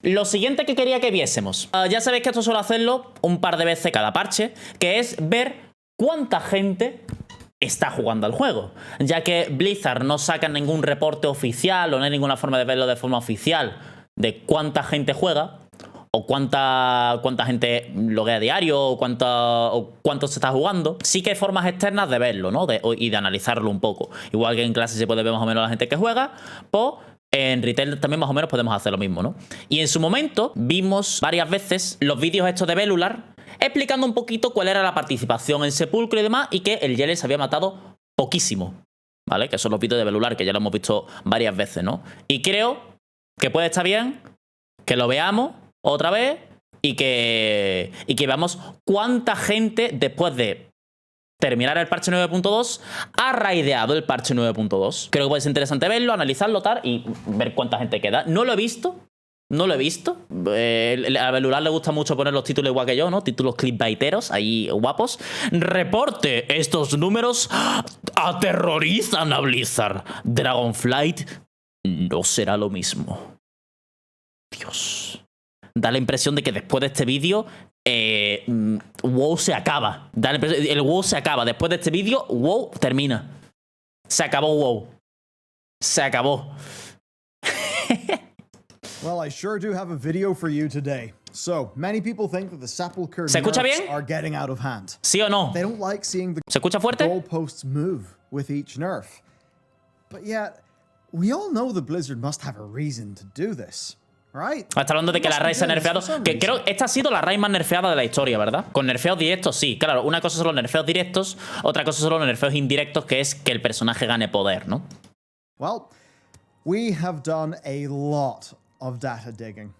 Lo siguiente que quería que viésemos, ya sabéis que esto suelo hacerlo un par de veces cada parche, que es ver cuánta gente está jugando al juego, ya que Blizzard no saca ningún reporte oficial o no hay ninguna forma de verlo de forma oficial de cuánta gente juega o cuánta gente loguea a diario o cuánto se está jugando. Sí que hay formas externas de verlo, ¿no? Y de analizarlo un poco. Igual que en clase se puede ver más o menos la gente que juega, pues en retail también más o menos podemos hacer lo mismo, ¿no? Y en su momento vimos varias veces los vídeos estos de Velular explicando un poquito cuál era la participación en Sepulcre y demás, y que el Yele se había matado poquísimo, ¿vale? Que son los vídeos de Velular, que ya lo hemos visto varias veces, ¿no? Y creo que puede estar bien que lo veamos otra vez y que veamos cuánta gente después de terminar el parche 9.2 ha raideado el parche 9.2. Creo que puede ser interesante verlo, analizarlo, tal, y ver cuánta gente queda. No lo he visto. No lo he visto. A Velular le gusta mucho poner los títulos igual que yo, ¿no? Títulos clickbaiteros, ahí guapos. Reporte, estos números aterrorizan a Blizzard. Dragonflight no será lo mismo. Dios. Da la impresión de que después de este vídeo WoW se acaba. El WoW se acaba. Después de este vídeo, WoW termina. Se acabó WoW. Se acabó. Well, I sure do have a video for you today. So, many people think that the Sepulchre ¿Se escucha nerfs bien? are getting out of hand. ¿Sí o no? They don't like seeing the ¿Se escucha fuerte? goalposts move with each nerf. But yet, we all know that Blizzard must have a reason to do this, right? Está hablando de que la raid se ha nerfeado. Que creo que esta ha sido la raid más nerfeada de la historia, ¿verdad? Con nerfeos directos, sí. Claro, una cosa son los nerfeos directos, otra cosa son los nerfeos indirectos, que es que el personaje gane poder, ¿no? Well, we have done a lot of data digging.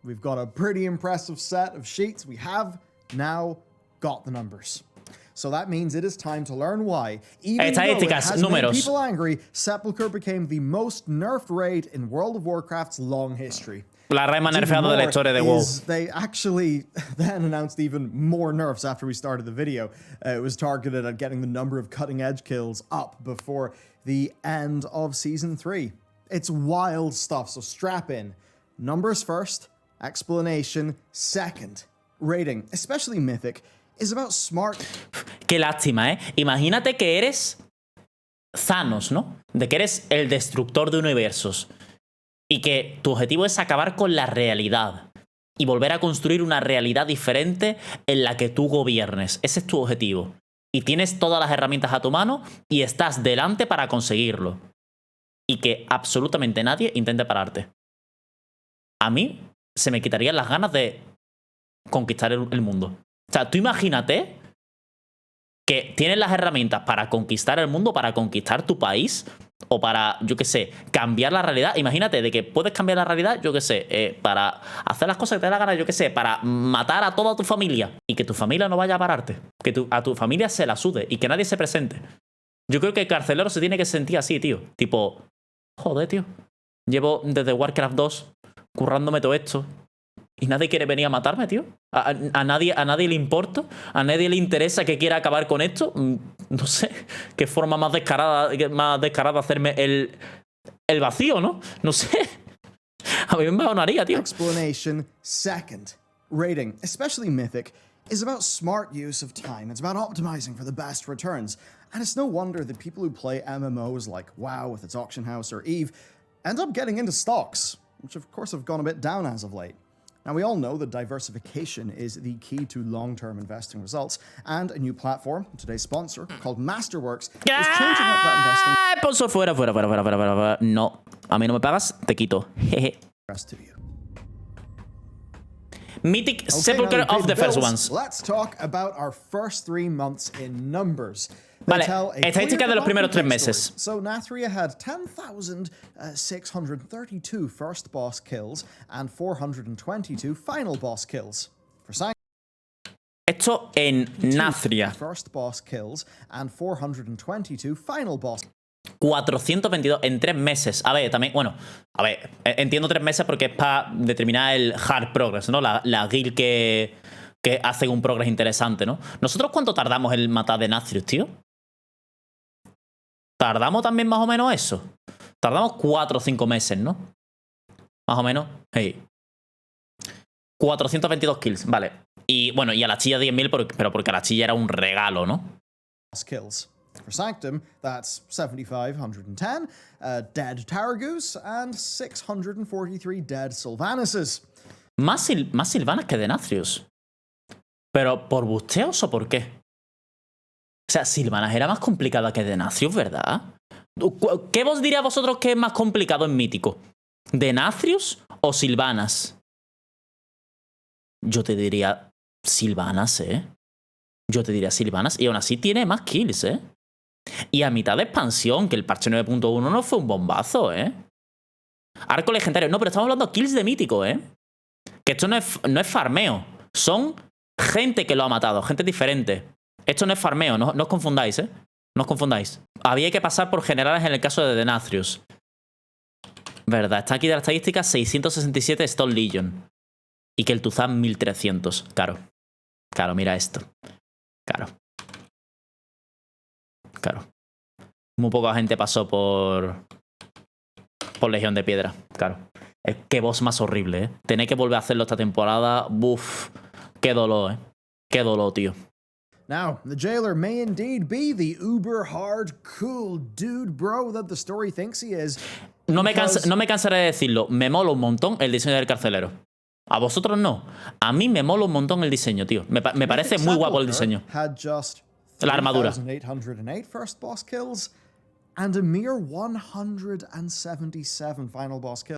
We've got a pretty impressive set of sheets. We have now got the numbers. So that means it is time to learn why, even though it has made people angry, Sepulchre became the most nerfed raid in World of Warcraft's long history. La raid más nerfeada de la historia de WoW. They actually then announced even more nerfs after we started the video. It was targeted at getting the number of cutting-edge kills up before the end of Season 3. It's wild stuff, so strap in. Numbers first, explanation second. Rating, especially Mythic, is about smart... Qué lástima, ¿eh? Imagínate que eres Thanos, ¿no? De que eres el destructor de universos. Y que tu objetivo es acabar con la realidad. Y volver a construir una realidad diferente en la que tú gobiernes. Ese es tu objetivo. Y tienes todas las herramientas a tu mano y estás delante para conseguirlo. Y que absolutamente nadie intente pararte. A mí se me quitarían las ganas de conquistar el mundo. O sea, tú imagínate que tienes las herramientas para conquistar el mundo, para conquistar tu país, o para, yo qué sé, cambiar la realidad. Imagínate de que puedes cambiar la realidad, yo qué sé, para hacer las cosas que te dé la gana, yo qué sé, para matar a toda tu familia y que tu familia no vaya a pararte, que a tu familia se la sude y que nadie se presente. Yo creo que el carcelero se tiene que sentir así, tío. Tipo, joder, tío. Llevo desde Warcraft 2 currándome todo esto y nadie quiere venir a matarme, tío. A nadie le importa, a nadie le interesa que quiera acabar con esto. No sé qué forma más descarada de hacerme el vacío, ¿no? No sé. A mí me abandonaría, tío. Explanation second. Rating, especially Mythic, is about smart use of time. It's about optimizing for the best returns. And it's no wonder that people who play MMOs like WoW with its auction house or EVE end up getting into stocks, which of course have gone a bit down as of late. Now, we all know that diversification is the key to long-term investing results, and a new platform, today's sponsor, called Masterworks, is changing up that investing. Sponsor, fuera. No, a mí no me pagas, te quito. Jeje. To you. Mythic, Okay, Sepulchre of the first ones. Let's talk about our first 3 months in numbers. Vale, estadística de los primeros 3 meses. So Nathria had 10,632 first boss kills and 422 final boss kills. For Sanctum, esto en Nathria. First boss kills and 422 final boss. 422 en 3 meses. A ver, también, bueno, a ver, entiendo 3 meses porque es para determinar el hard progress, ¿no? La guild que hace un progress interesante, ¿no? ¿Nosotros cuánto tardamos en matar de Nathria, tío? ¿Tardamos también más o menos eso? Tardamos 4 o 5 meses, ¿no? Más o menos. Hey. 422 kills, vale. Y bueno, y a la chilla 10.000, pero porque a la chilla era un regalo, ¿no? Kills. For Sanctum, that's 7,510 dead Taragoose and 643 dead Sylvanuses. Más Sylvanas que de Nathrius. ¿Pero por busteos o por qué? O sea, Sylvanas era más complicada que de Nathrius, ¿verdad? ¿Qué vos diría vosotros que es más complicado en Mítico? ¿De Nathrius o Sylvanas? Yo te diría Sylvanas, ¿eh? Yo te diría Sylvanas. Y aún así tiene más kills, ¿eh? Y a mitad de expansión, que el parche 9.1 no fue un bombazo, ¿eh? Arco legendario. No, pero estamos hablando de kills de Mítico, ¿eh? Que esto no es farmeo. Son gente que lo ha matado, gente diferente. Esto no es farmeo, no os confundáis, ¿eh? No os confundáis. Había que pasar por generales en el caso de Denathrius. Verdad, está aquí de la estadística 667 Stone Legion. Y que el Tuzan 1300. Claro. Claro, mira esto. Claro. Claro. Muy poca gente pasó por Legión de Piedra. Claro. Qué boss más horrible, ¿eh? Tener que volver a hacerlo esta temporada. Buf. Qué dolor, ¿eh? Qué dolor, tío. Now, the jailer may indeed be the uber hard, cool dude bro that the story thinks he is. No me cansaré de decirlo. Me mola un montón el diseño del carcelero. A vosotros no. A mí me mola un montón el diseño, tío. Me parece muy guapo el diseño. La armadura. 3,808 first boss kills and a mere 177 final boss kills.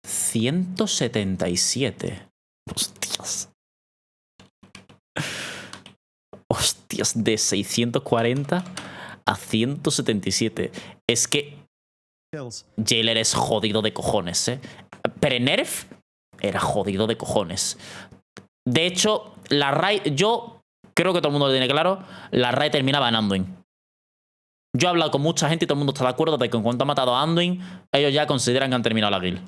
177. Hostias. Hostias, de 640 a 177. Es que Jailer es jodido de cojones, ¿eh? Pre-nerf era jodido de cojones. De hecho, la raid... Yo creo que todo el mundo lo tiene claro. La raid terminaba en Anduin. Yo he hablado con mucha gente y todo el mundo está de acuerdo de que en cuanto ha matado a Anduin, ellos ya consideran que han terminado la guild.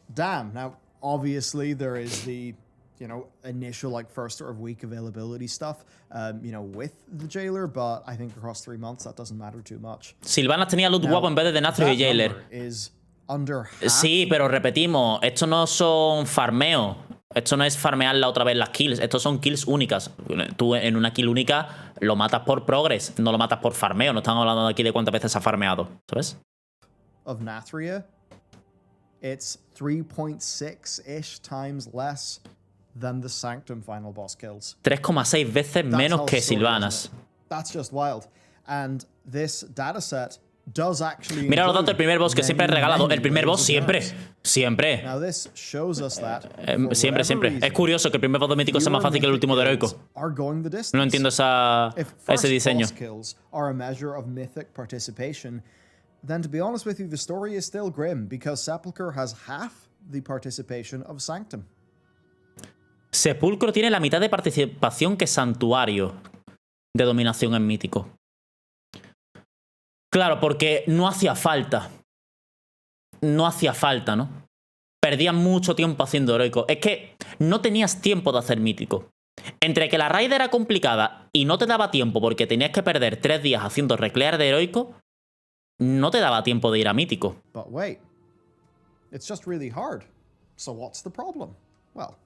Damn. Now, obviously, there is the... initial first sort of week availability stuff, with the jailer, but I think across 3 months that doesn't matter too much. Sylvanas tenía loot guapo en vez de Denathrius y jailer. Sí, pero repetimos, esto no son farmeo. Esto no es farmearla otra vez las kills. Estos son kills únicas. Tú en una kill única lo matas por progress, no lo matas por farmeo. No estamos hablando aquí de cuántas veces ha farmeado, ¿sabes? Of Nathria, it's 3.6-ish times less than the Sanctum final boss kills. 3,6 veces menos que Sylvanas. That's just wild. And this dataset does actually mira los datos del primer boss que siempre he regalado. El primer boss siempre. Siempre. Now this shows us that siempre. Es curioso que el primer boss de mítico sea más fácil que el último de heroico. No entiendo ese diseño. Are a measure of mythic participation, then to be honest with you, the story is still grim because Sepulchre has half the participation of Sanctum. Sepulcro tiene la mitad de participación que Santuario de dominación en mítico. Claro, porque no hacía falta. No hacía falta, ¿no? Perdías mucho tiempo haciendo heroico. Es que no tenías tiempo de hacer mítico. Entre que la raid era complicada y no te daba tiempo porque tenías que perder 3 días haciendo reclear de heroico, no te daba tiempo de ir a mítico. But wait. It's just really hard. So what's the problem? Well,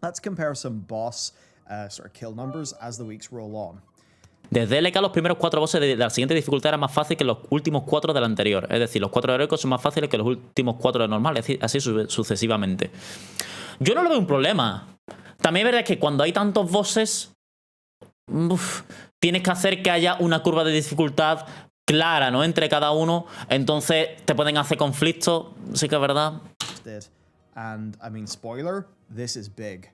let's compare some boss sort of kill numbers as the weeks roll on. Desde LK los primeros 4 bosses de la siguiente dificultad eran más fáciles que los últimos 4 de la anterior. Es decir, los 4 heroicos son más fáciles que los últimos 4 de normal, así sucesivamente. Yo no lo veo un problema. También es verdad que cuando hay tantos bosses, tienes que hacer que haya una curva de dificultad clara, ¿no? Entre cada uno. Entonces te pueden hacer conflictos. Sí que es verdad. And, I mean, spoiler, this is big.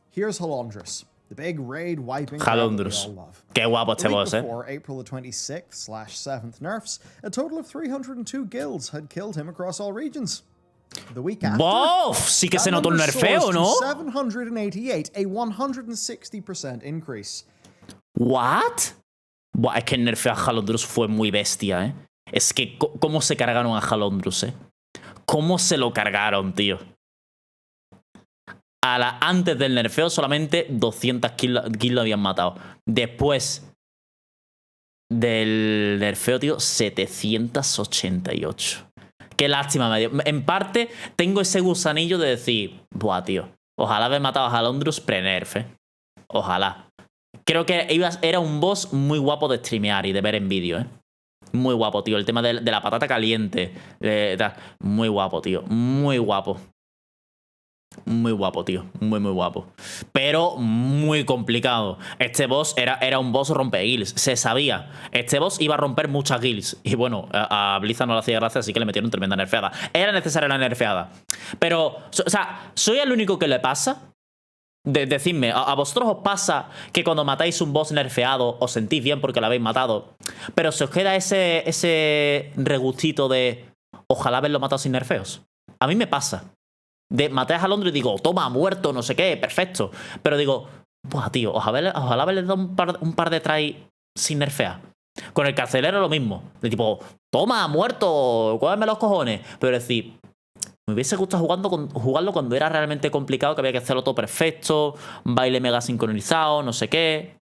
Here's Halondrus. The big raid wiping Halondrus. Qué guapo este boss, eh. Before April the 26th/7th nerfs, a total of 302 guilds had killed him across all regions. The week after, ¡bof! Sí que se notó un nerfeo, ¿no? 788, a 160% increase. ¿What? Buah, es que el nerfeo a Halondrus fue muy bestia, ¿eh? Es que cómo se cargaron a Halondrus, ¿eh? ¿Cómo se lo cargaron, tío? Antes del nerfeo solamente 200 kills lo habían matado. Después del nerfeo, tío, 788. Qué lástima me dio. En parte, tengo ese gusanillo de decir, buah, tío, ojalá haber matado a Halondrus pre-nerf, Ojalá. Creo que era un boss muy guapo de streamear y de ver en vídeo, Muy guapo, tío. El tema de la patata caliente. Muy guapo, tío. Muy guapo. Muy guapo, tío. Muy, muy guapo. Pero muy complicado. Este boss era un boss rompe guilds. Se sabía. Este boss iba a romper muchas guilds. Y bueno, a Blizzard no le hacía gracia, así que le metieron tremenda nerfeada. Era necesaria la nerfeada. Pero, o sea, ¿soy el único que le pasa? Decidme, ¿a vosotros os pasa que cuando matáis un boss nerfeado os sentís bien porque lo habéis matado? Pero se os queda ese regustito de ojalá haberlo matado sin nerfeos. A mí me pasa. Maté a Londres y digo, toma, muerto, no sé qué, perfecto. Pero digo, buah, tío, ojalá haberle dado un par de tries sin nerfear. Con el carcelero lo mismo. De tipo, toma, muerto, cógeme los cojones. Pero decir, me hubiese gustado jugarlo cuando era realmente complicado, que había que hacerlo todo perfecto, baile mega sincronizado, no sé qué.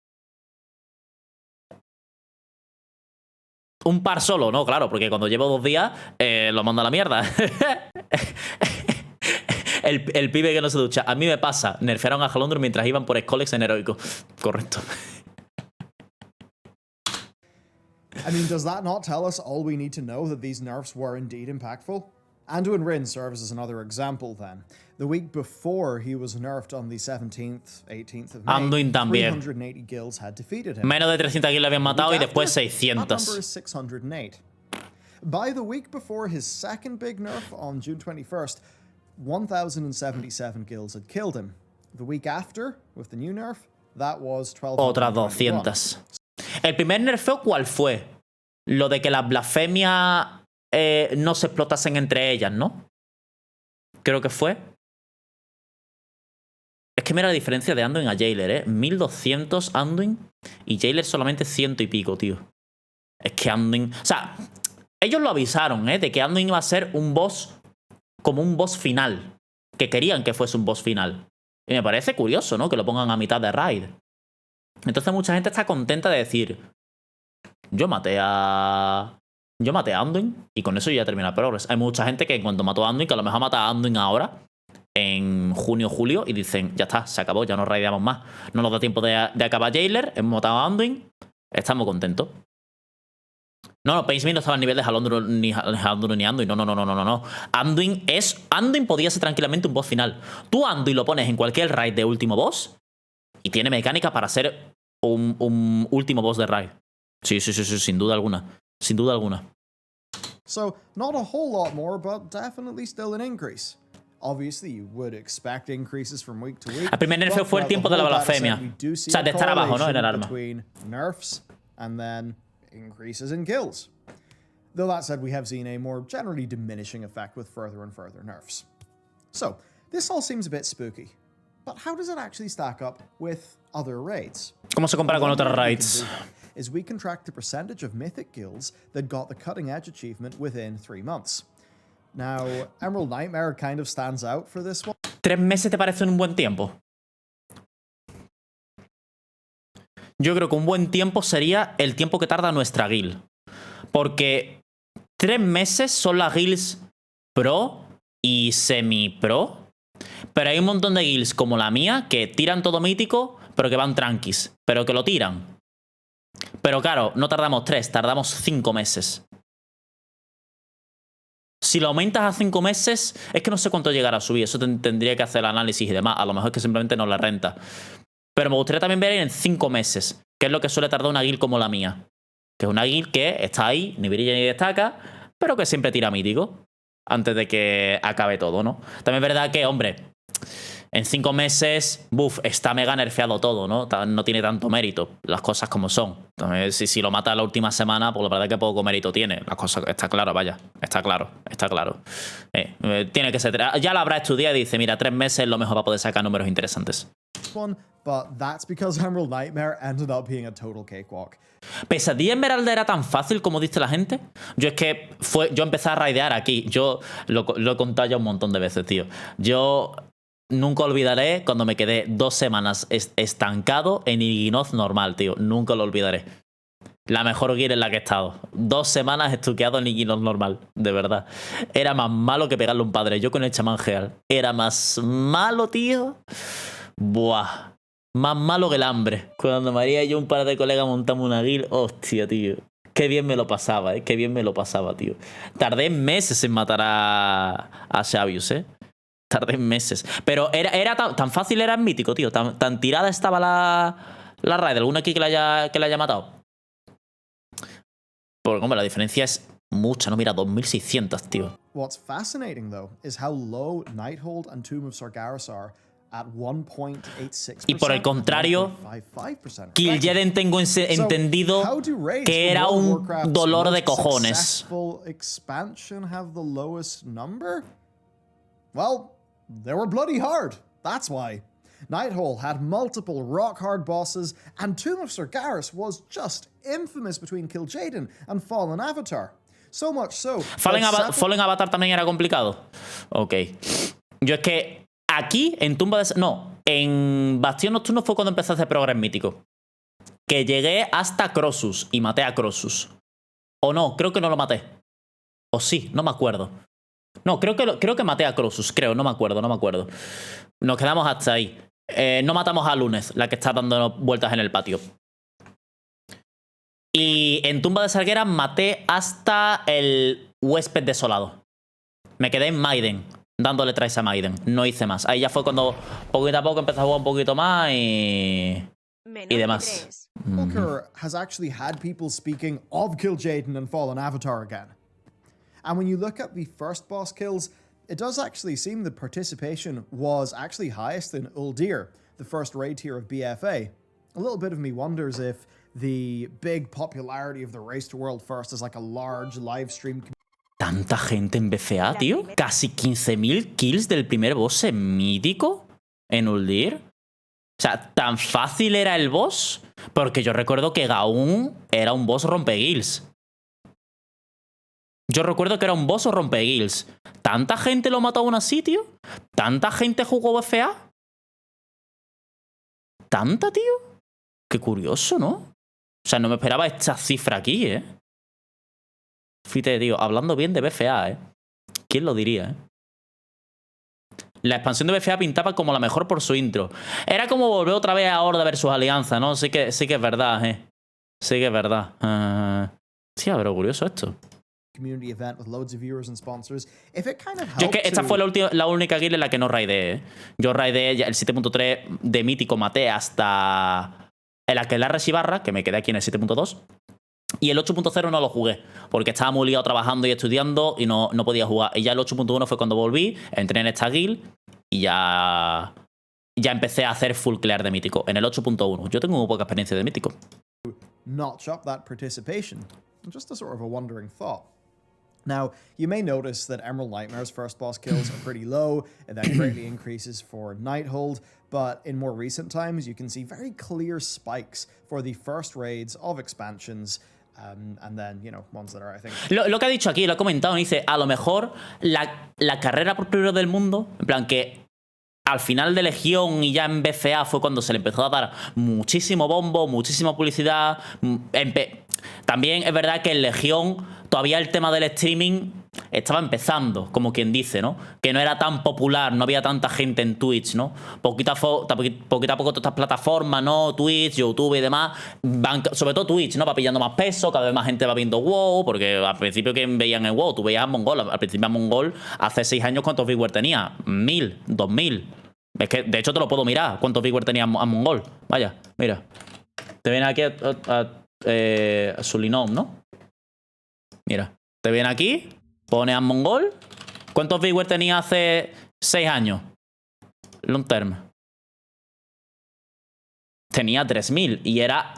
Un par solo, no, claro, porque cuando llevo 2 días lo mando a la mierda. El pibe que no se ducha. A mí me pasa. Nerfearon a Halondro mientras iban por Skolex en heroico. Correcto. I mean, does that not tell us all we need to know that these nerfs were indeed impactful? Anduin Rin serves as another example then. The week before he was nerfed on the 17th, 18th of May, Anduin también. 380 guilds had defeated him. Menos de 300 guilds le habían matado y después 600. That number is 608. By the week before his second big nerf on June 21st, 1,077 guilds had killed him. The week after, with the new nerf, that was 1,221. Otras 200. ¿El primer nerfeo cuál fue? Lo de que las blasfemias no se explotasen entre ellas, ¿no? Creo que fue. Es que mira la diferencia de Anduin a Jailer, 1200 Anduin y Jailer solamente 100 y pico, tío. Es que Anduin... O sea, ellos lo avisaron, de que Anduin iba a ser un boss como un boss final. Que querían que fuese un boss final. Y me parece curioso, ¿no? Que lo pongan a mitad de raid. Entonces mucha gente está contenta de decir, yo maté a Anduin y con eso ya termina el progress. Hay mucha gente que en cuanto mató a Anduin, que a lo mejor mata a Anduin ahora, en junio o julio, y dicen, ya está, se acabó, ya no raideamos más. No nos da tiempo de acabar Jailer, hemos matado a Anduin, estamos contentos. No, Pace no estaba al nivel de Halondro ni Anduin. No. Anduin podía ser tranquilamente un boss final. Tú Anduin lo pones en cualquier raid de último boss y tiene mecánica para ser un último boss de raid. Sí, sin duda alguna. Sin duda alguna. So, not a whole lot more, but definitely still an increase. Obviously, you would expect increases from week to week. El primer nerfeo fue el tiempo de la blasfemia. O sea, de estar abajo, ¿no? En el arma. Nerfs and then increases in kills. Though that said, we have seen a more generally diminishing effect with further and further nerfs. So, this all seems a bit spooky. But how does it actually stack up with other raids? ¿Cómo se compara con otras raids? Is we can track the percentage of Mythic guilds that got the cutting edge achievement within 3 months. Now, Emerald Nightmare kind of stands out for this one. 3 meses te parecen un buen tiempo. Yo creo que un buen tiempo sería el tiempo que tarda nuestra guild. Porque 3 meses son las guilds pro y semi-pro. Pero hay un montón de guilds como la mía que tiran todo mítico, pero que van tranquis. Pero que lo tiran. Pero claro, no tardamos 3, tardamos 5 meses. Si lo aumentas a 5 meses, es que no sé cuánto llegará a subir. Eso tendría que hacer el análisis y demás. A lo mejor es que simplemente no le renta. Pero me gustaría también ver en 5 meses, que es lo que suele tardar una guild como la mía. Que es una guild que está ahí, ni brilla ni destaca, pero que siempre tira mítico antes de que acabe todo, ¿no? También es verdad que, hombre, en 5 meses, está mega nerfeado todo, ¿no? No tiene tanto mérito, las cosas como son. Entonces, si lo mata la última semana, pues la verdad es que poco mérito tiene. Las cosas, está claro, vaya, está claro. Tiene que ser... Ya lo habrá estudiado y dice, mira, 3 meses es lo mejor para poder sacar números interesantes. But that's because Emerald Nightmare ended up being a total cakewalk. ¿Pesadilla Esmeralda era tan fácil como dice la gente? Yo empecé a raidear aquí. Yo lo he contado ya un montón de veces, tío. Yo nunca olvidaré cuando me quedé 2 semanas estancado en Ignoz normal, tío. Nunca lo olvidaré. La mejor guild en la que he estado. 2 semanas estuqueado en Iquinos normal, de verdad. Era más malo que pegarle a un padre. Yo con el chamán geal. Era más malo, tío. Buah. Más malo que el hambre. Cuando María y yo, un par de colegas, montamos una guild. Hostia, tío. Qué bien me lo pasaba, Qué bien me lo pasaba, tío. Tardé meses en matar a Xavius, Tardé meses. Pero era tan fácil, era en mítico, tío. Tan tirada estaba la raid. ¿Alguna aquí que la haya matado? Porque, hombre, la diferencia es mucha, ¿no? Mira, 2600, tío. What's fascinating, though, is how low Nighthold and Tomb of Sargeras are at 1.86%. Y por el contrario, and 1.55%. Kil'jaeden tengo entendido que era un dolor de cojones. Successful expansion have the lowest number? Well, they were bloody hard. That's why. Nighthold had multiple rock-hard bosses, and Tomb of Sargeras was just infamous between Kil'jaeden and Fallen Avatar. So much so... Fallen Avatar también era complicado. Ok. Yo es que aquí, en Tumba de... No, en Bastión Nocturno fue cuando empecé a hacer progreso mítico. Que llegué hasta Crossus y maté a Crossus. O no, creo que no lo maté. O sí, no me acuerdo. No, creo que maté a Crossus, no me acuerdo. Nos quedamos hasta ahí. No matamos a Lunes, la que está dando vueltas en el patio. Y en Tumba de Sargeras maté hasta el huésped desolado. Me quedé en Maiden, dándole trace a Maiden. No hice más. Ahí ya fue cuando poquito a poco empecé a jugar un poquito más y demás. Sepulchre has actually had people speaking of Kil'jaeden and Fallen Avatar again. And when you look at the first boss kills, it does actually seem the participation was actually highest in Uldir, the first raid tier of BFA. A little bit of me wonders if the big popularity of the Race to World First is like a large live stream. ¿Tanta gente en BFA, tío? ¿Casi 15.000 kills del primer boss en mítico? ¿En Uldir? O sea, ¿tan fácil era el boss? Porque yo recuerdo que Gaun era un boss rompeguilds. Yo recuerdo que era un boss o rompeguilds. ¿Tanta gente lo mató aún así, tío? ¿Tanta gente jugó BFA? ¿Tanta, tío? Qué curioso, ¿no? O sea, no me esperaba esta cifra aquí, Fíjate, tío, hablando bien de BFA, ¿Quién lo diría, La expansión de BFA pintaba como la mejor por su intro. Era como volver otra vez a Horda versus Alianza, ¿no? Sí que es verdad, Sí que es verdad. Sí, pero curioso esto. Community event with loads of viewers and sponsors. If it kind of Yo es que esta fue la única guild en la que no raideé, Yo raideé el 7.3 de mítico, maté hasta el Aquelarre Shibarra, que me quedé aquí en el 7.2. Y el 8.0 no lo jugué, porque estaba muy liado trabajando y estudiando y no podía jugar. Y ya el 8.1 fue cuando volví, entré en esta guild y ya empecé a hacer full clear de mítico. En el 8.1. Yo tengo muy poca experiencia de mítico. Notch up that participation. Just a sort of a wondering thought. Now, you may notice that Emerald Nightmare's first boss kills are pretty low, and that greatly increases for Nighthold, but in more recent times, you can see very clear spikes for the first raids of expansions, and then, you know, ones that are, I think... Lo que ha dicho aquí, lo ha comentado, dice, a lo mejor la carrera por primero del mundo, en plan que al final de Legión y ya en BFA fue cuando se le empezó a dar muchísimo bombo, muchísima publicidad. También es verdad que en Legión todavía el tema del streaming estaba empezando, como quien dice, ¿no? Que no era tan popular, no había tanta gente en Twitch, ¿no? Poquito a poco todas estas plataformas, ¿no? Twitch, YouTube y demás, van, sobre todo Twitch, ¿no? Va pillando más peso, cada vez más gente va viendo WoW, porque al principio que veían en WoW, tú veías a Mongol, al principio a Mongol, hace 6 años, ¿cuántos viewers tenía? 1000, 2000. Es que, de hecho, te lo puedo mirar, cuántos viewers tenía a Mongol. Vaya, mira. Te viene aquí a Sulinom, ¿no? Mira, te viene aquí, pone a Mongol. ¿Cuántos viewers tenía hace 6 años? Long term. Tenía 3000 y era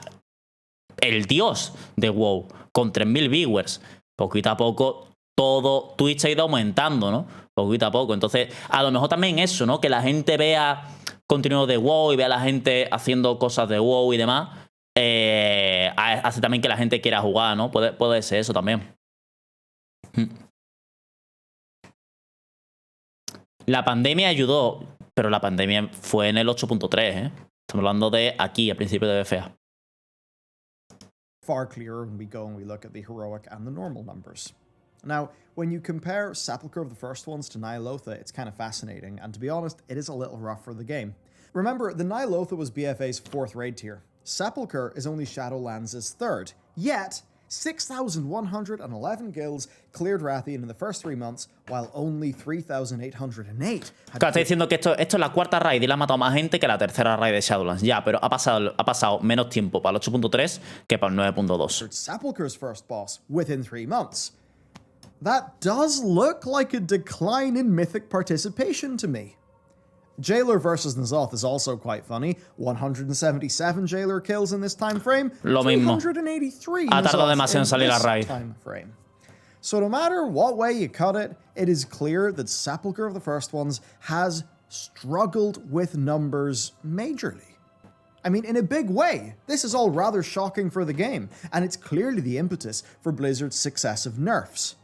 el dios de WoW, con 3000 viewers. Poquito a poco, todo Twitch ha ido aumentando, ¿no? Poquito a poco. Entonces, a lo mejor también eso, ¿no? Que la gente vea contenido de WoW y vea a la gente haciendo cosas de WoW y demás. Hace también que la gente quiera jugar, ¿no? Puede ser eso también. La pandemia ayudó, pero la pandemia fue en el 8.3, Estamos hablando de aquí, al principio de BFA. far clearer when we go and we look at the heroic and the normal numbers. Now, when you compare Sepulchre of the first ones to Ny'alotha, it's kind of fascinating, and to be honest, it is a little rough for the game. Remember, the Ny'alotha was BFA's 4th raid tier. Sepulchre is only Shadowlands' 3rd, yet 6,111 guilds cleared Rathian in the first 3 months, while only 3,808 had... Claro, está diciendo que esto es la 4ª raid y la ha matado más gente que la 3ª raid de Shadowlands. Ya, pero ha pasado menos tiempo para el 8.3 que para el 9.2. Sepulchre's first boss within 3 months. That does look like a decline in Mythic participation to me. Jailer versus N'Zoth is also quite funny. 177 Jailer kills in this time frame. Lo mismo. 383 Ha tardado demasiado en salir la raid. time frame. So no matter what way you cut it, it is clear that Sepulchre of the first ones has struggled with numbers majorly. I mean, in a big way. This is all rather shocking for the game, and it's clearly the impetus for Blizzard's successive nerfs.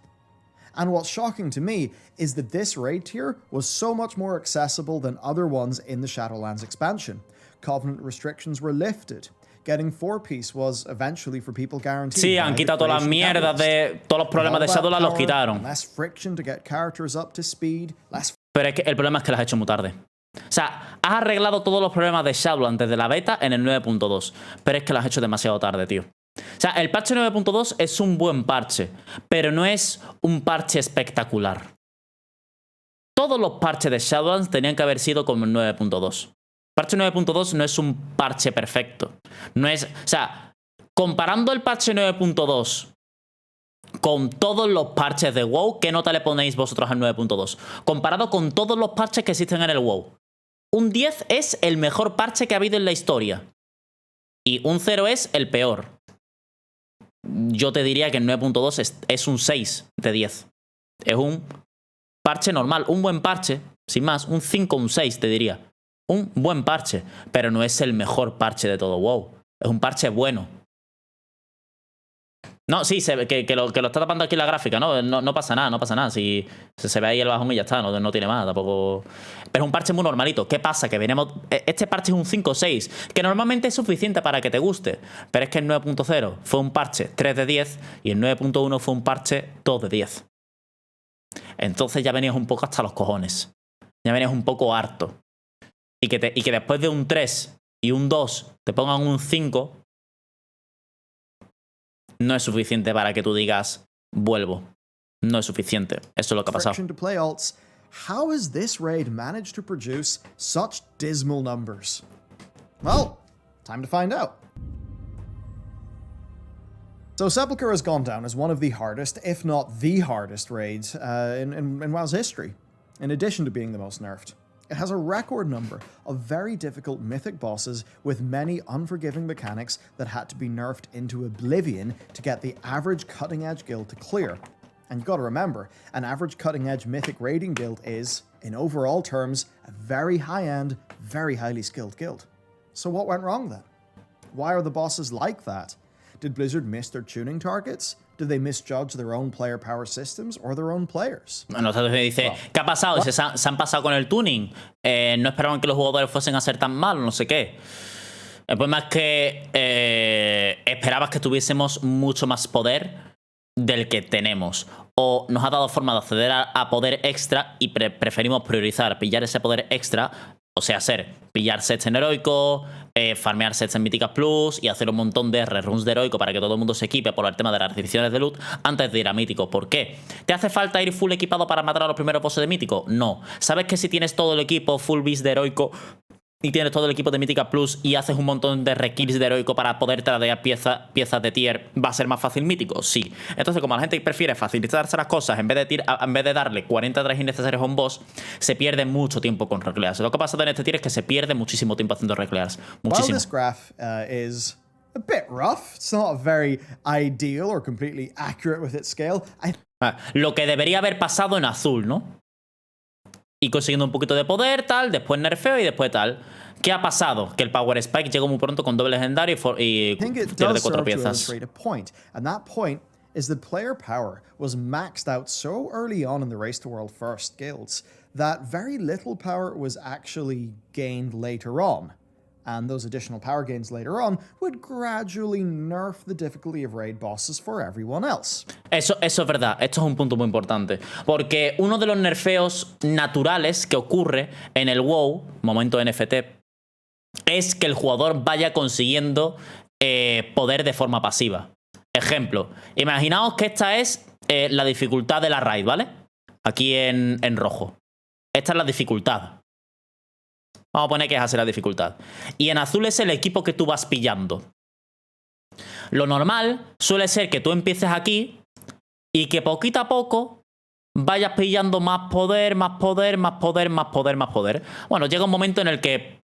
And what's shocking to me is that this raid tier was so much more accessible than other ones in the Shadowlands expansion. Covenant restrictions were lifted. Getting 4-piece was eventually for people guaranteed. Sí, han quitado todas las mierdas de todos los problemas de Shadowlands, los quitaron. Less friction to get characters up to speed, less... Pero es que el problema es que las has hecho muy tarde. O sea, has arreglado todos los problemas de Shadowlands desde la beta en el 9.2, pero es que las has hecho demasiado tarde, tío. O sea, el parche 9.2 es un buen parche, pero no es un parche espectacular. Todos los parches de Shadowlands tenían que haber sido como el 9.2. Parche 9.2 no es un parche perfecto. No es, o sea, comparando el parche 9.2 con todos los parches de WoW, ¿qué nota le ponéis vosotros al 9.2? Comparado con todos los parches que existen en el WoW. Un 10 es el mejor parche que ha habido en la historia. Y un 0 es el peor. Yo te diría que el 9.2 es un 6 de 10. Es un parche normal, un buen parche, sin más, un 5 o un 6 te diría. Un buen parche, pero no es el mejor parche de todo WoW. Es un parche bueno. No, sí, que lo está tapando aquí la gráfica, ¿no? No pasa nada, no pasa nada. Si se ve ahí el bajón y ya está, no tiene más, tampoco... Pero es un parche muy normalito. ¿Qué pasa? Que venimos... Este parche es un 5 o 6, que normalmente es suficiente para que te guste. Pero es que el 9.0 fue un parche 3 de 10 y el 9.1 fue un parche 2 de 10. Entonces ya venías un poco hasta los cojones. Ya venías un poco harto. Y que después de un 3 y un 2 te pongan un 5... no es suficiente para que tú digas vuelvo. No es suficiente. Eso es lo que ha pasado. How has this raid managed to produce such dismal numbers? Well, time to find out. So Sepulchre has gone down as one of the hardest, if not the hardest raids in WoW's history, in addition to being the most nerfed. It has a record number of very difficult mythic bosses with many unforgiving mechanics that had to be nerfed into oblivion to get the average cutting-edge guild to clear. And you've got to remember, an average cutting-edge mythic raiding guild is, in overall terms, a very high-end, very highly skilled guild. So what went wrong then? Why are the bosses like that? Did Blizzard miss their tuning targets? Did they misjudge their own player power systems or their own players? Bueno, entonces dice, ¿qué ha pasado? Dice, se han pasado con el tuning. No esperaban que los jugadores fuesen a ser tan malos, no sé qué. El problema es que esperabas que tuviésemos mucho más poder del que tenemos. O nos ha dado forma de acceder a poder extra y preferimos priorizar pillar ese poder extra. O sea, pillar sets en heroico, farmear sets en Mythic Plus y hacer un montón de reruns de heroico para que todo el mundo se equipe por el tema de las restricciones de loot antes de ir a Mítico. ¿Por qué? ¿Te hace falta ir full equipado para matar a los primeros bosses de Mítico? No. ¿Sabes que si tienes todo el equipo full beast de heroico y tienes todo el equipo de Mythic Plus y haces un montón de rekills de heroico para poder tradear piezas de tier, va a ser más fácil Mítico? Sí. Entonces, como la gente prefiere facilitarse las cosas en vez de darle 40 trajes innecesarios a un boss, se pierde mucho tiempo con reclears. Lo que pasa en este tier es que se pierde muchísimo tiempo haciendo reclears. Muchísimo. While this graph is a bit rough, it's not very ideal or completely accurate with its scale. Lo que debería haber pasado en azul, ¿no? Y consiguiendo un poquito de poder, tal, después nerfeo y después tal. ¿Qué ha pasado? Que el Power Spike llegó muy pronto con doble legendario y pierde 4 piezas. And that point is that player power was maxed out so early on in the Race to World First guilds that very little power was actually gained later on. and those additional power gains later on would gradually nerf the difficulty of raid bosses for everyone else. Eso es verdad, esto es un punto muy importante, porque uno de los nerfeos naturales que ocurre en el WoW, momento NFT, es que el jugador vaya consiguiendo poder de forma pasiva. Ejemplo, imaginaos que esta es la dificultad de la raid, ¿vale? Aquí en rojo. Esta es la dificultad. Vamos a poner que es así la dificultad. Y en azul es el equipo que tú vas pillando. Lo normal suele ser que tú empieces aquí y que poquito a poco vayas pillando más poder, más poder, más poder, más poder, más poder. Bueno, llega un momento en el que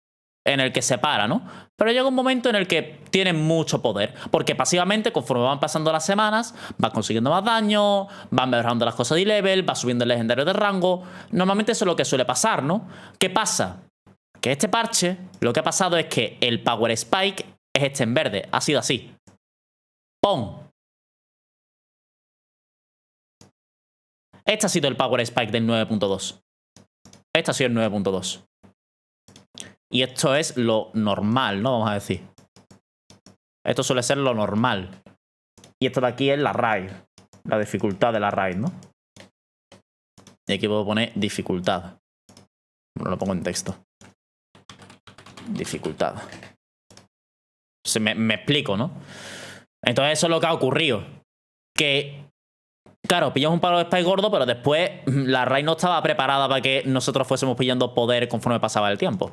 se para, ¿no? Pero llega un momento en el que tienes mucho poder. Porque pasivamente, conforme van pasando las semanas, vas consiguiendo más daño, vas mejorando las cosas de level, vas subiendo el legendario de rango. Normalmente eso es lo que suele pasar, ¿no? ¿Qué pasa? Que este parche, lo que ha pasado es que el Power Spike es este en verde. Ha sido así. ¡Pum! Este ha sido el Power Spike del 9.2. Este ha sido el 9.2. Y esto es lo normal, ¿no? Vamos a decir. Esto suele ser lo normal. Y esto de aquí es la raid. La dificultad de la raid, ¿no? Y aquí puedo poner dificultad. Bueno, lo pongo en texto. Dificultad. Me explico, ¿no? Entonces eso es lo que ha ocurrido. Que, claro, pillamos un palo de spike gordo, pero después la raid no estaba preparada para que nosotros fuésemos pillando poder conforme pasaba el tiempo.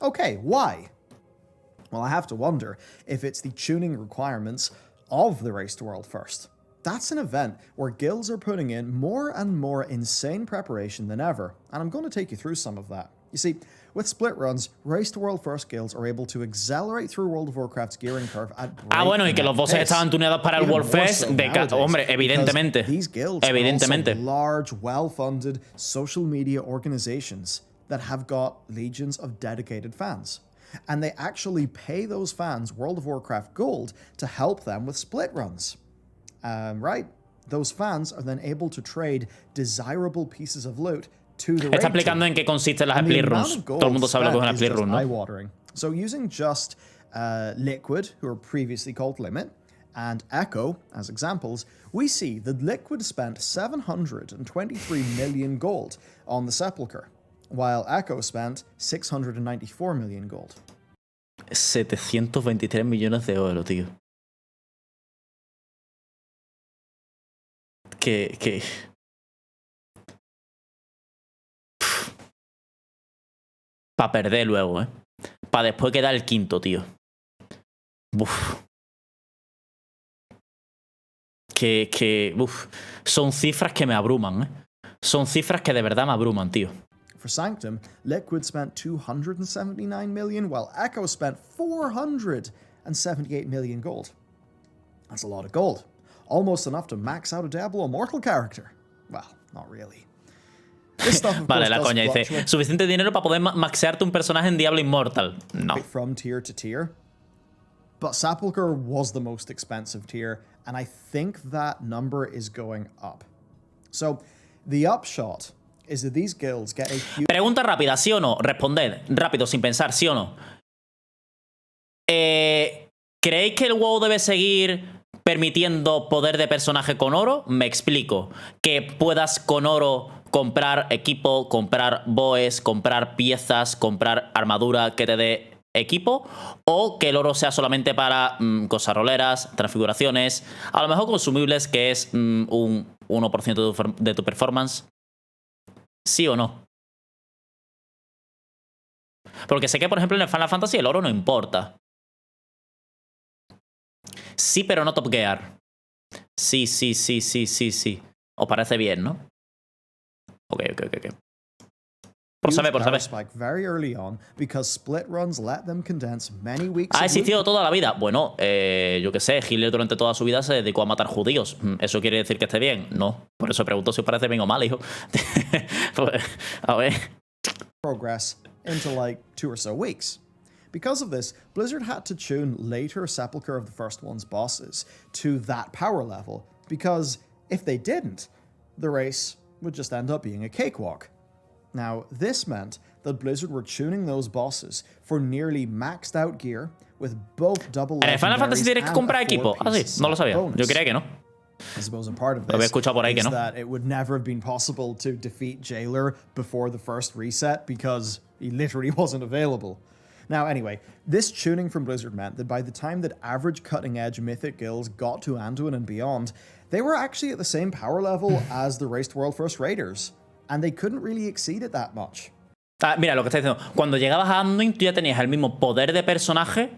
Okay, why? Well, I have to wonder if it's the tuning requirements of the Race to World First. That's an event where guilds are putting in more and more insane preparation than ever, and I'm going to take you through some of that. You see, with split runs, Race to World First guilds are able to accelerate through World of Warcraft's gearing curve at bueno, y que los bosses estaban tuneados para el World Fest. Hombre, evidentemente. These guilds are also large, well-funded social media organizations that have got legions of dedicated fans. And they actually pay those fans World of Warcraft gold to help them with split runs. Right? Those fans are then able to trade desirable pieces of loot to the Está explicando en qué consisten las split runs. Todo el mundo sabe lo que es una split run, ¿no? So using just Liquid, who are previously called Limit, and Echo as examples, we see that Liquid spent 723 million gold on the Sepulchre, while Echo spent 694 million gold. 723 millones de oro, tío. Que... Para perder luego, ¿eh? Para después quedar el quinto, tío. Uf. Uf. Son cifras que me abruman, ¿eh? Son cifras que de verdad me abruman, tío. For Sanctum, Liquid spent 279 million, while Echo spent 478 million gold. That's a lot of gold. Almost enough to max out a Diablo Immortal character. Well, not really. Vale, la coña dice, suficiente dinero para poder maxearte un personaje en Diablo Immortal. No. From tier to tier. But Sepulchre was the most expensive tier, and I think that number is going up. So, the upshot is that these guilds get a huge... Pregunta rápida, ¿sí o no? Responded, rápido, sin pensar, ¿sí o no? ¿Creéis que el WoW debe seguir permitiendo poder de personaje con oro? Me explico. Que puedas con oro comprar equipo, comprar boes, comprar piezas, comprar armadura que te dé equipo, o que el oro sea solamente para cosas roleras, transfiguraciones, a lo mejor consumibles, que es un 1% de tu performance. ¿Sí o no? Porque sé que, por ejemplo, en el Final Fantasy el oro no importa. Sí, pero no Top Gear. Sí. ¿Os parece bien, no? Ok. Por saber. Ha existido toda la vida. Bueno, yo qué sé, Hitler durante toda su vida se dedicó a matar judíos. ¿Eso quiere decir que esté bien? No. Por eso pregunto si os parece bien o mal, hijo. Pues, a ver. Progress into like 2 or so weeks. Because of this, Blizzard had to tune later Sepulchre of the First One's bosses to that power level, because if they didn't, the race would just end up being a cakewalk. Now, this meant that Blizzard were tuning those bosses for nearly maxed out gear with both double En el Final Fantasy tienes que comprar equipo. Ah, sí, no lo sabía. Yo creía que no. I suppose a part of Lo había this escuchado por ahí que is no. that it would never have been possible to defeat Jailer before the first reset because he literally wasn't available. Now, anyway, this tuning from Blizzard meant that by the time that average cutting-edge Mythic guilds got to Anduin and beyond, they were actually at the same power level as the Race to World First Raiders, and they couldn't really exceed it that much. Ah, mira lo que está diciendo. Cuando llegabas a Anduin, tú ya tenías el mismo poder de personaje.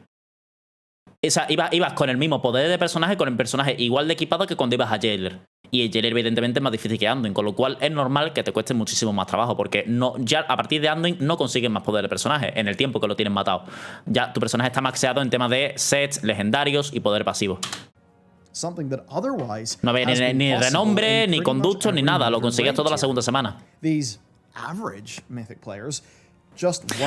O sea, ibas con el mismo poder de personaje, con el personaje igual de equipado que cuando ibas a Jailer. Y el Jailer, evidentemente, es más difícil que Anduin, con lo cual es normal que te cueste muchísimo más trabajo, porque no, ya a partir de Anduin no consigues más poder de personaje en el tiempo que lo tienes matado. Ya tu personaje está maxeado en temas de sets, legendarios y poder pasivo. No había ni renombre, ni conductos, ni nada. Lo conseguías toda la segunda semana.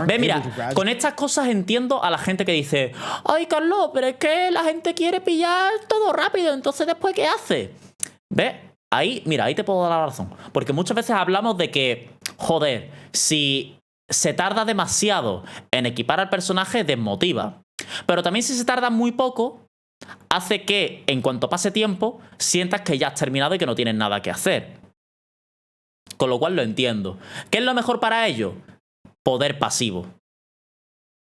Ve, mira, con estas cosas entiendo a la gente que dice: ay, Carlos, pero es que la gente quiere pillar todo rápido, entonces después ¿qué hace? ¿Ves? Ahí, mira, ahí te puedo dar la razón. Porque muchas veces hablamos de que, joder, si se tarda demasiado en equipar al personaje, desmotiva. Pero también si se tarda muy poco, hace que, en cuanto pase tiempo, sientas que ya has terminado y que no tienes nada que hacer. Con lo cual lo entiendo. ¿Qué es lo mejor para ello? Poder pasivo.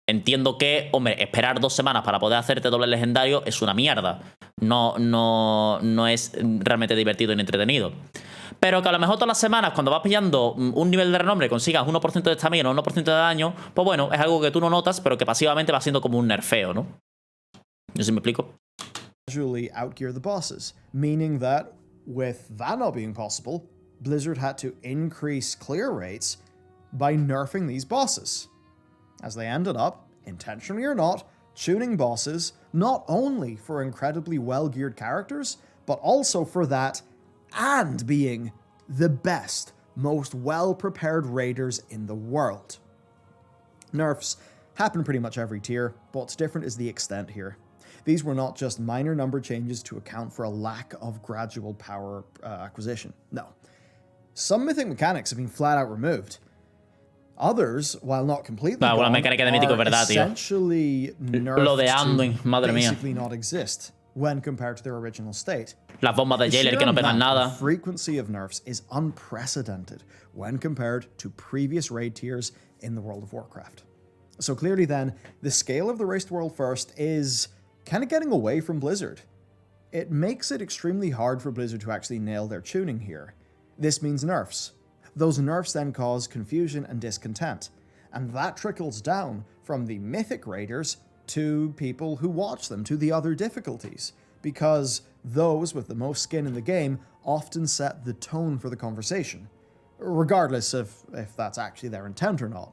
Entiendo que, hombre, esperar 2 semanas para poder hacerte doble legendario es una mierda. No es realmente divertido ni entretenido. Pero que a lo mejor todas las semanas, cuando vas pillando un nivel de renombre, consigas 1% de estamina o 1% de daño, pues bueno, es algo que tú no notas, pero que pasivamente va siendo como un nerfeo, ¿no? ¿Yo sí me explico? Usually outgear the bosses, meaning that with that not being possible, Blizzard had to increase clear rates by nerfing these bosses, as they ended up, intentionally or not, tuning bosses not only for incredibly well-geared characters, but also for that and being the best, most well-prepared raiders in the world. Nerfs happen pretty much every tier, but what's different is the extent here. These were not just minor number changes to account for a lack of gradual power acquisition. No. Some Mythic mechanics have been flat out removed. Others, while not completely gone, la mecánica de Mítico, verdad, tío. Essentially nerfed Lo de Anduin, madre mía. basically not exist when compared to their original state. Las bombas de Jailer que no pegan nada. The frequency of nerfs is unprecedented when compared to previous raid tiers in the World of Warcraft. So clearly then, the scale of the Race to World First is kind of getting away from Blizzard. It makes it extremely hard for Blizzard to actually nail their tuning here. This means nerfs. Those nerfs then cause confusion and discontent, and that trickles down from the Mythic Raiders to people who watch them, to the other difficulties, because those with the most skin in the game often set the tone for the conversation, regardless of if that's actually their intent or not.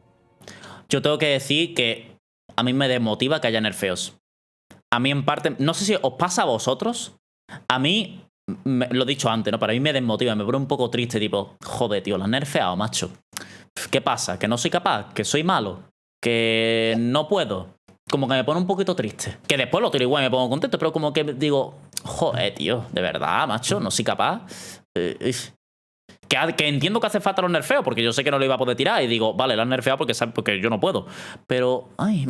Yo tengo que decir que a mí me desmotiva que haya nerfeos. A mí en parte, no sé si os pasa a vosotros, a mí, lo he dicho antes, ¿no? Para mí me desmotiva, me pone un poco triste, tipo, joder, tío, lo han nerfeado, macho. ¿Qué pasa? ¿Que no soy capaz? ¿Que soy malo? ¿Que no puedo? Como que me pone un poquito triste. Que después lo tiro igual y me pongo contento, pero como que digo, joder, tío, de verdad, macho, no soy capaz. Que entiendo que hace falta los nerfeos, porque yo sé que no lo iba a poder tirar, y digo, vale, lo han nerfeado porque yo no puedo. Pero, ay,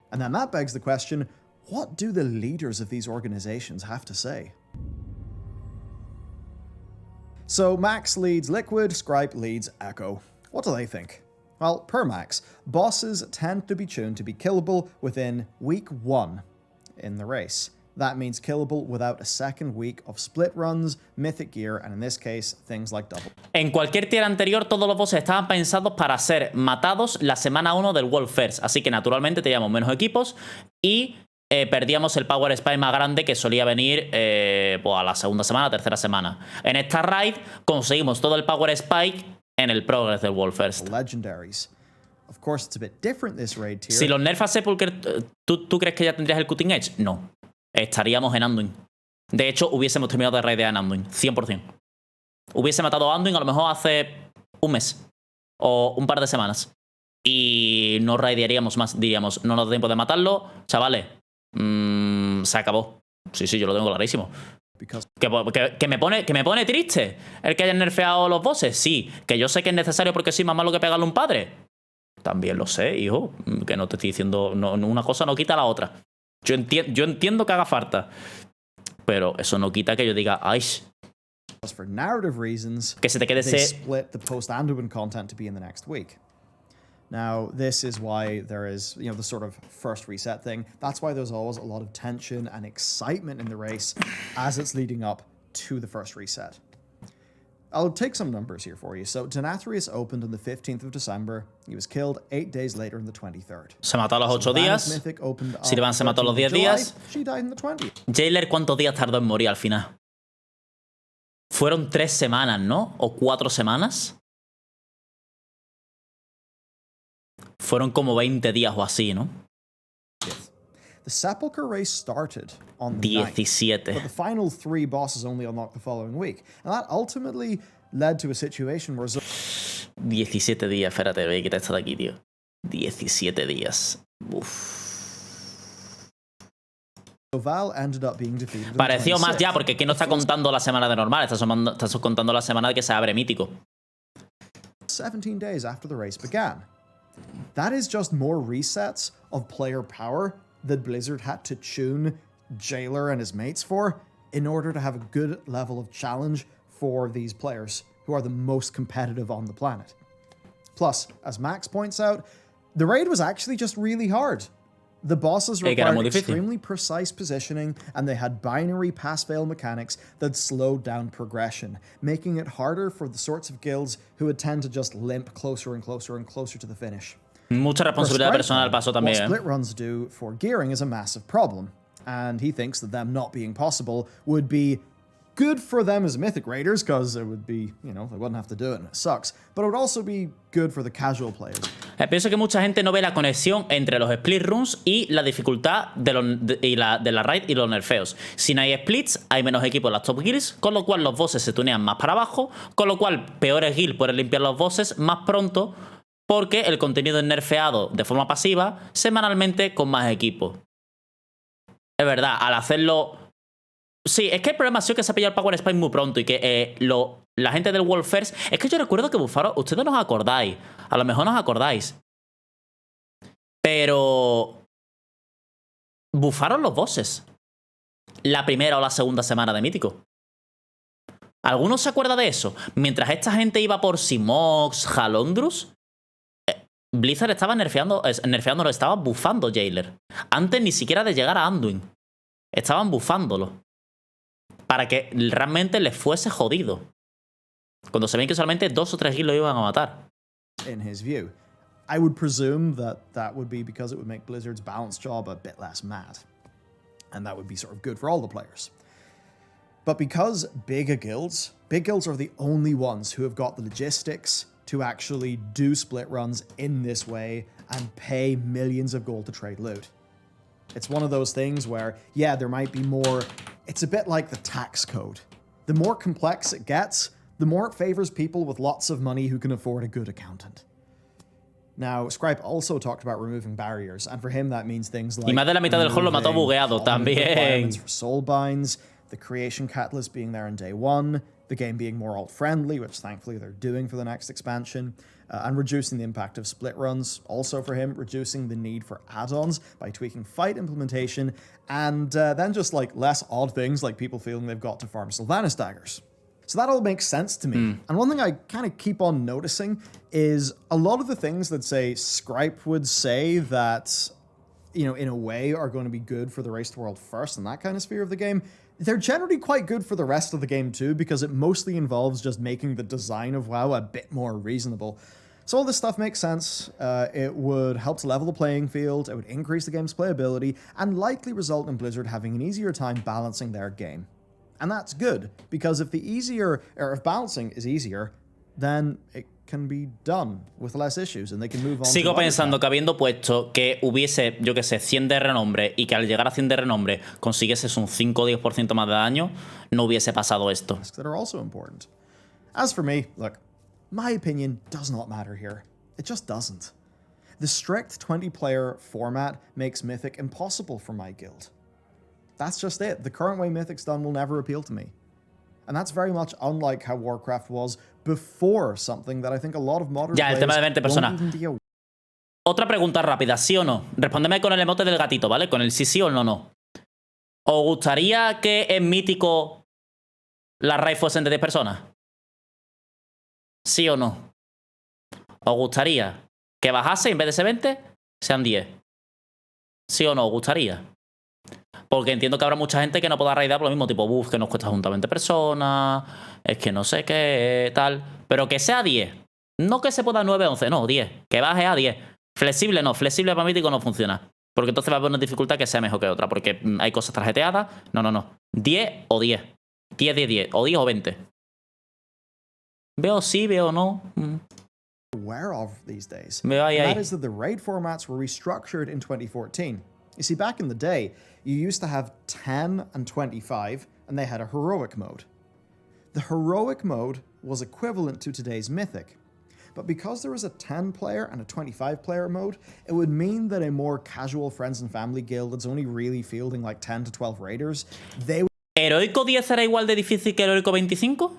And then that begs the question, what do the leaders of these organizations have to say? So Max leads Liquid, Scripe leads Echo. What do they think? Well, per Max, bosses tend to be tuned to be killable within week 1 in the race. That means killable without a second week of split runs, mythic gear, and in this case, things like double. En cualquier tier anterior, todos los bosses estaban pensados para ser matados la semana 1 del World First, así que naturalmente teníamos menos equipos y perdíamos el Power Spike más grande que solía venir pues a la segunda semana, tercera semana. En esta raid conseguimos todo el Power Spike en el Progress del World First. Legendaries. Of course, it's a bit different this raid tier. Si los nerfas Sepulchre, ¿tú crees que ya tendrías el Cutting Edge? No. Estaríamos en Anduin. De hecho, hubiésemos terminado de raidear en Anduin, 100%. Hubiese matado a Anduin a lo mejor hace un mes o un par de semanas. Y no raidearíamos más, diríamos, no nos da tiempo de matarlo, chavales. Se acabó. Sí, yo lo tengo clarísimo. because Que me pone triste el que hayan nerfeado los bosses. Sí, que yo sé que es necesario porque soy más malo que pegarle a un padre. También lo sé, hijo. Que no te estoy diciendo... No, una cosa no quita la otra. Yo entiendo que haga falta. Pero eso no quita que yo diga... ¡Ay! for narrative reasons, Que se te quede they ese... split the post-Anduin content to be in the next week. Now, this is why there is, the sort of first reset thing. That's why there's always a lot of tension and excitement in the race as it's leading up to the first reset. I'll take some numbers here for you. So, Nathria opened on the 15th of December. He was killed 8 days later on the 23rd. Se mató a los 8 días. Mythic opened Sylvain se mató a los 10 días. She died on the 20th. Jailer, ¿cuántos días tardó en morir al final? Fueron 3 semanas, ¿no? ¿O 4 semanas? Fueron como 20 días o así, ¿no? The Sepulchre race started on the 9th, but the final 3 bosses only unlocked the following week. And that ultimately led to a situation where... 17 días, espérate, voy a quitar esto de aquí, tío. 17 días. Val ended up being defeated. Pareció más ya, porque aquí no está contando la semana de normal, está contando la semana de que se abre mítico. 17 days after the race began. That is just more resets of player power that Blizzard had to tune Jailer and his mates for in order to have a good level of challenge for these players who are the most competitive on the planet. Plus, as Max points out, the raid was actually just really hard. The bosses required extremely precise positioning, and they had binary pass-fail mechanics that slowed down progression, making it harder for the sorts of guilds who would tend to just limp closer and closer and closer to the finish. Mucha responsabilidad personal pasó también. What split runs do for gearing is a massive problem, and he thinks that them not being possible would be good for them as Mythic Raiders, because it would be, they wouldn't have to do it and it sucks, but it would also be good for the casual players. Pienso que mucha gente no ve la conexión entre los split runs y la dificultad de la raid y los nerfeos. Si no hay splits, hay menos equipos en las top guilds, con lo cual los bosses se tunean más para abajo, con lo cual peores guilds pueden limpiar los bosses más pronto, porque el contenido es nerfeado de forma pasiva semanalmente con más equipos. Es verdad, al hacerlo... Sí, es que el problema ha sido que se ha pillado el Power Spike muy pronto y que la gente del World First... Es que yo recuerdo que bufaron... Ustedes no os acordáis. A lo mejor no os acordáis. Pero... bufaron los bosses. La primera o la segunda semana de Mítico. ¿Alguno se acuerda de eso? Mientras esta gente iba por Simox, Halondrus... Blizzard estaba nerfeándolo, estaba bufando Jailer. Antes ni siquiera de llegar a Anduin. Estaban bufándolo. Para que realmente les fuese jodido. Cuando se ven que solamente 2 o 3 guilds lo iban a matar. In his view, I would presume that would be because it would make Blizzard's balance job a bit less mad. And that would be sort of good for all the players. But because big guilds are the only ones who have got the logistics to actually do split runs in this way and pay millions of gold to trade loot. It's one of those things where, yeah, there might be more... It's a bit like the tax code. The more complex it gets, the more it favors people with lots of money who can afford a good accountant. Now, Scripe also talked about removing barriers, and for him that means things like... Y más de la mitad del juego lo mató bugueado también. For soul binds, the creation catalyst being there in day 1, the game being more alt-friendly, which thankfully they're doing for the next expansion, and reducing the impact of split runs. Also for him, reducing the need for add-ons by tweaking fight implementation, and then just like less odd things like people feeling they've got to farm Sylvanas daggers. So that all makes sense to me. And one thing I kind of keep on noticing is a lot of the things that, say, Scripe would say that, in a way are going to be good for the Race to the World First and that kind of sphere of the game, they're generally quite good for the rest of the game too, because it mostly involves just making the design of WoW a bit more reasonable. So all this stuff makes sense. It would help to level the playing field, it would increase the game's playability, and likely result in Blizzard having an easier time balancing their game. And that's good, because if balancing is easier, then it can be done with less issues and they can move on. Sigo pensando que habiendo puesto que hubiese, yo que sé, 100 de renombre y que al llegar a 100 de renombre consiguieses un 5 o 10% más de daño, no hubiese pasado esto. That are also important. As for me, look, my opinion does not matter here. It just doesn't. The strict 20-player format makes Mythic impossible for my guild. That's just it. The current way Mythic's done will never appeal to me. And that's very much unlike how Warcraft was before, something that I think a lot of modern Ya, el tema de 20 players personas. won't even be aware. Otra pregunta rápida, ¿sí o no? Respóndeme con el emote del gatito, ¿vale? Con el sí o no. ¿Os gustaría que en Mítico las raids fuesen de 10 personas? ¿Sí o no? ¿Os gustaría que bajase en vez de ser 20, sean 10? ¿Sí o no? ¿Os gustaría? Porque entiendo que habrá mucha gente que no pueda raidar por lo mismo, tipo, que nos cuesta juntar 20 personas, es que no sé qué, tal. Pero que sea 10. No que se pueda 9, 11, no, 10. Que baje a 10. Flexible no, flexible para Mítico no funciona. Porque entonces va a haber una dificultad que sea mejor que otra, porque hay cosas tarjeteadas. No. 10 o 10. 10. O 10 o 20. Veo sí, veo no. Aware of these days. Veo ahí, And ahí. that is that the raid formats were restructured in 2014. You see, back in the day, you used to have 10 and 25, and they had a heroic mode. The heroic mode was equivalent to today's Mythic. But because there was a 10-player and a 25-player mode, it would mean that a more casual friends and family guild that's only really fielding like 10 to 12 raiders, they would... ¿Heroico 10 era igual de difícil que Heroico 25?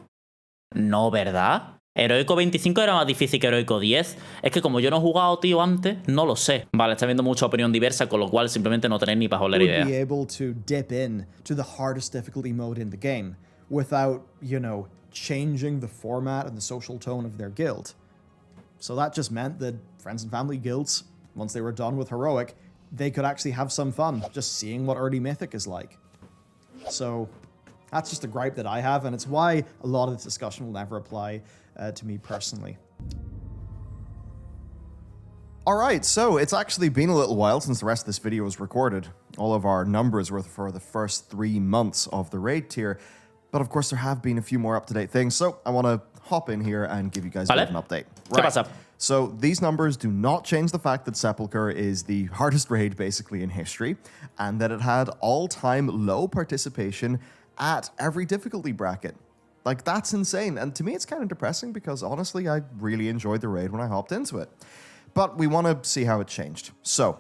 No, ¿verdad? Heroico 25 era más difícil que Heroico 10. Es que como yo no he jugado, tío, antes, no lo sé. Vale, está viendo mucha opinión diversa, con lo cual simplemente no tenéis ni para joder idea. be able to dip in to the hardest difficulty mode in the game without, you know, changing the format and the social tone of their guild. So that just meant that friends and family guilds, once they were done with Heroic, they could actually have some fun just seeing what early Mythic is like. So that's just a gripe that I have, and it's why a lot of this discussion will never apply to me personally. Alright, so it's actually been a little while since the rest of this video was recorded. All of our numbers were for the first 3 months of the raid tier, but of course there have been a few more up-to-date things, so I want to hop in here and give you guys a bit of an update. ¿Qué pasa? So these numbers do not change the fact that Sepulchre is the hardest raid basically in history, and that it had all-time low participation at every difficulty bracket. Like, that's insane, and to me it's kind of depressing because honestly I really enjoyed the raid when I hopped into it. But we want to see how it changed. So,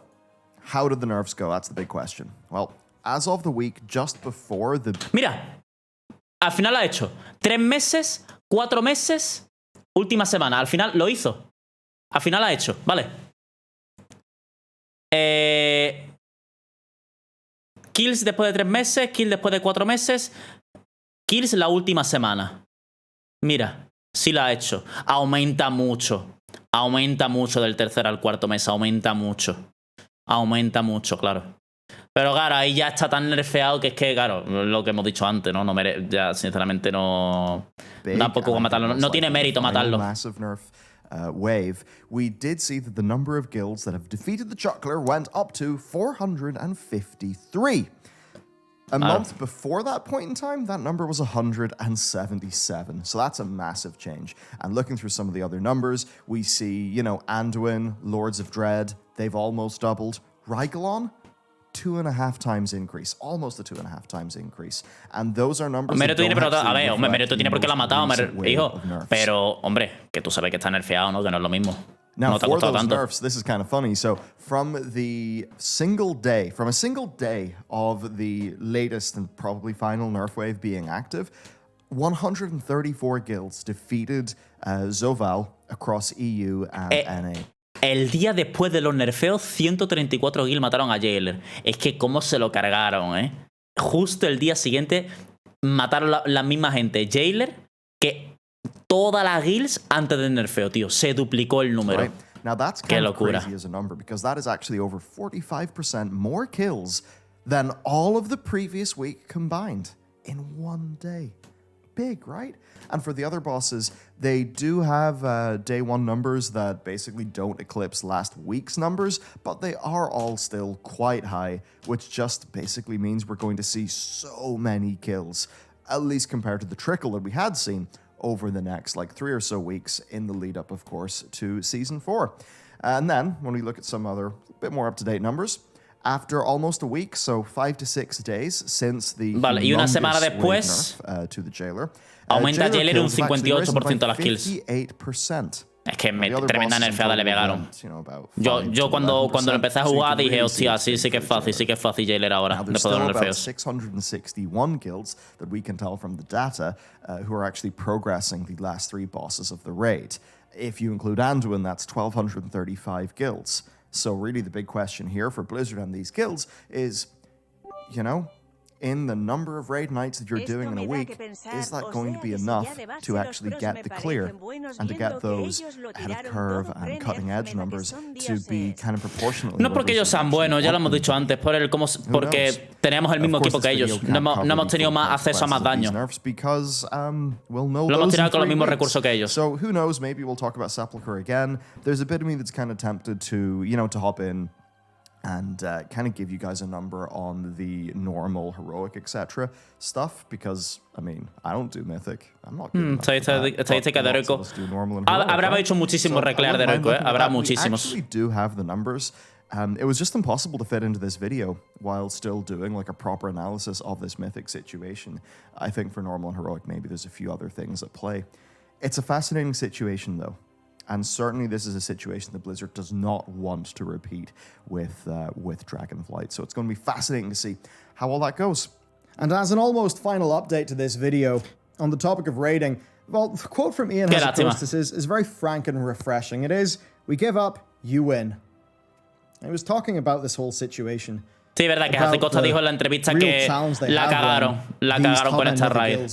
how did the nerfs go? That's the big question. Well, as of the week just before the... Mira, al final lo ha hecho. 3 meses, 4 meses, última semana. Al final lo hizo. Al final lo ha hecho, vale. Kills después de 3 meses, kills después de 4 meses, kills la última semana. Mira, sí lo ha hecho. Aumenta mucho. Aumenta mucho del tercer al cuarto mes. Aumenta mucho. Aumenta mucho, claro. Pero claro, ahí ya está tan nerfeado que es que, claro, lo que hemos dicho antes, ¿no? Ya, sinceramente, no... Tampoco matarlo. No tiene mérito matarlo. Wave, we did see that the number of guilds that have defeated the Chuckler went up to 453. A month before that point in time, that number was 177. So that's a massive change. And looking through some of the other numbers, we see, you know, Anduin, Lords of Dread, they've almost doubled. Rygalon, 2.5 times increase, almost a 2.5 times increase. And those are numbers. Mérito tiene, pero a ver, hombre, mérito tiene porque lo ha matado, hijo. Pero, hombre, que tú sabes que está nerfeado, ¿no? Que no es lo mismo. Now, no te ha for costado those tanto. nerfs, this is kind of funny. So, from a single day of the latest and probably final nerf wave being active, 134 guilds defeated Zoval across EU and NA. El día después de los nerfeos, 134 guilds mataron a Jailer. Es que cómo se lo cargaron, ¿eh? Justo el día siguiente mataron la misma gente. Jailer, que todas las guilds antes del nerfeo, tío. Se duplicó el número. Right. Now that's kind of crazy as a number because that is actually over 45% more kills than all of the previous week combined in one day. Big, right? And for the other bosses, they do have day one numbers that basically don't eclipse last week's numbers, but they are all still quite high, which just basically means we're going to see so many kills, at least compared to the trickle that we had seen over the next like 3 or so weeks in the lead up, of course, to Season 4. And then, when we look at some other bit more up-to-date numbers, after almost a week, so 5 to 6 days since the y una semana después nerf, to the Jailer, aumenta Jailer un kills have actually risen by 58% de las kills. 58%. Es que The other tremenda bosses in nerfeada le total pegaron. went, you know, about Yo 5 to cuando 11%, lo empecé a so you jugar can dije, really see hostia, it's sí, sí que es for each fácil, sí que es fácil jailer ahora, Now, there's después de still los about nerfeos. 661 guilds that we can tell from the data who are actually progressing the last 3 bosses of the raid. If you include Anduin, that's 1,235 guilds. So really the big question here for Blizzard and these guilds is, you know, in the number of raid nights that you're doing in a week, is that going to be enough to actually get the clear and to get those ahead of curve and cutting edge numbers to be kind of proportional? No es porque ellos sean buenos, ya lo hemos dicho antes, porque teníamos el mismo equipo que ellos. No hemos tenido más acceso a más daño. Lo hemos tirado con los mismos recursos que ellos. So who knows, maybe we'll talk about Sepulchre again. There's a bit of me that's kind of tempted to, you know, to hop in and kind of give you guys a number on the normal, heroic, etc. stuff, because, I mean, I don't do Mythic. I'm not good enough for that, Estadística de lots of heroico. us do normal and heroic, Habrá right? hecho muchísimo So I reclear de wouldn't mind heroico, looking at habrá that. We muchísimos. actually do have the numbers. It was just impossible to fit into this video while still doing like a proper analysis of this Mythic situation. I think for normal and heroic, maybe there's a few other things at play. It's a fascinating situation, though. And certainly this is a situation that Blizzard does not want to repeat with Dragonflight. So it's going to be fascinating to see how all that goes. And as an almost final update to this video, on the topic of raiding, well, the quote from Ian Hazapostas is very frank and refreshing. It is, "We give up, you win." He was talking about this whole situation. Sí, verdad, que Hazapostas dijo en la entrevista que la cagaron con esta raid.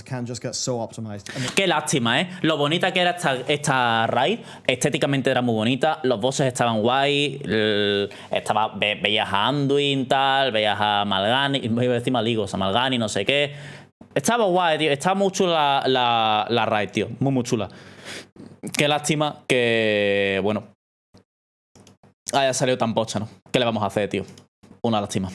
Qué lástima, ¿eh? Lo bonita que era esta raid, estéticamente era muy bonita, los bosses estaban guay, veías a Anduin, tal, veías a Malgani, iba a decir Maligos, a Malgani, no sé qué. Estaba guay, tío, estaba muy chula la raid, tío, muy chula. Qué lástima que, bueno, haya salido tan pocha, ¿no? ¿Qué le vamos a hacer, tío? Una lástima.